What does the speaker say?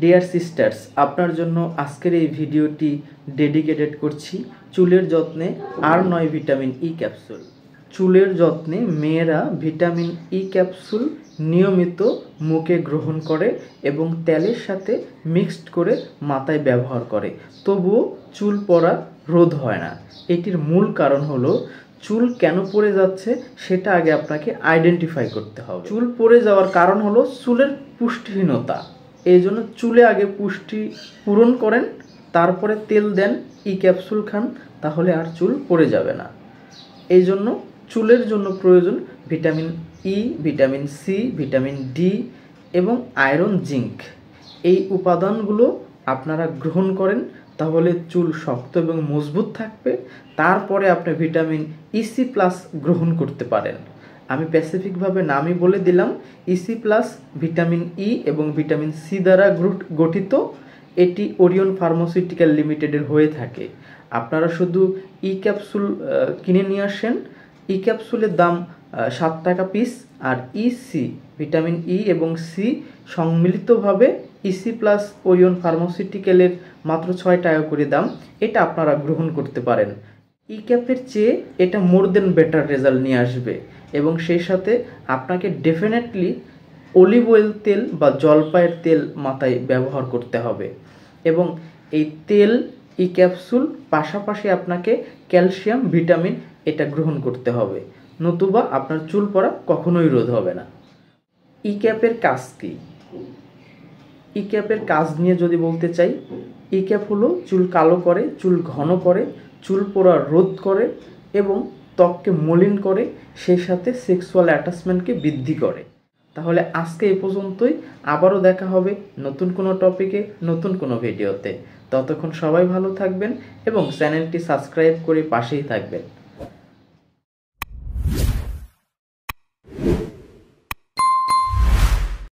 Deer sisters, আপনার জন্য আজকের এই ভিডিওটি ডেডিকেটেড করছি চুলের যত্নে আর9 ভিটামিন ই ক্যাপসুল। চুলের যত্নে মেয়েরা ভিটামিন ই ক্যাপসুল নিয়মিত মুখে গ্রহণ করে এবং তেলের সাথে মিক্সড করে মাথায় ব্যবহার করে, তবুও চুল পড়া রোধ হয় না। এটির মূল কারণ হলো চুল কেন পড়ে যাচ্ছে সেটা আগে আপনাকে আইডেন্টিফাই করতে হবে। চুল পড়ে যাওয়ার কারণ হলো চুলের পুষ্টিহীনতা। এই জন্য চুলে আগে পুষ্টি পূরণ করেন, তারপরে তেল দেন, ই ক্যাপসুল খান, তাহলে আর চুল পড়ে যাবে না। এই জন্য চুলের জন্য প্রয়োজন vitamin E, vitamin C, vitamin D এবং আয়রন, জিঙ্ক। এই উপাদানগুলো আপনারা গ্রহণ করেন, তাহলে চুল শক্ত এবং মজবুত থাকবে। তারপরে আপনি ভিটামিন ইসি প্লাস গ্রহণ করতে পারেন। আমি স্পেসিফিকভাবে নামই বলে দিলাম, ইসি প্লাস ভিটামিন ই এবং ভিটামিন সি দ্বারা গঠিত। এটি ওরিয়ন ফার্মাসিউটিক্যাল লিমিটেডের হয়ে থাকে। আপনারা শুধু ই ক্যাপসুল কিনে নিয়ে আসেন। ই ক্যাপসুলের দাম 7 টাকা পিস, আর ইসি ভিটামিন ই এবং সি সম্মিলিতভাবে ইসি প্লাস ওরিয়ন ফার্মাসিউটিক্যালের মাত্র 6 টাকা করে দাম। এটা আপনারা গ্রহণ করতে পারেন। ই ক্যাপের চেয়ে এটা মোর দেন বেটার রেজাল্ট নিয়ে আসবে এবং সেই সাথে আপনাকে ডেফিনেটলি অলিভ অয়েল তেল বা জলপাইয়ের তেল মাথায় ব্যবহার করতে হবে এবং এই তেল, ই ক্যাপসুল পাশাপাশি আপনাকে ক্যালসিয়াম, ভিটামিন এটা গ্রহণ করতে হবে, নতুবা আপনার চুল পড়া কখনোই রোধ হবে না। ই ক্যাপের কাজ কী? ই ক্যাপের কাজ নিয়ে যদি বলতে চাই, ই ক্যাপ হলো চুল কালো করে, চুল ঘন করে, চুল পড়া রোধ করে এবং ত্বককে মলিন করে, সেই সাথে সেক্সুয়াল অ্যাটাচমেন্টকে বৃদ্ধি করে। তাহলে আজকে এই পর্যন্তই। আবারও দেখা হবে নতুন কোনো টপিকে, নতুন কোনো ভিডিওতে। ততক্ষণ সবাই ভালো থাকবেন এবং চ্যানেলটি সাবস্ক্রাইব করে পাশেই থাকবেন।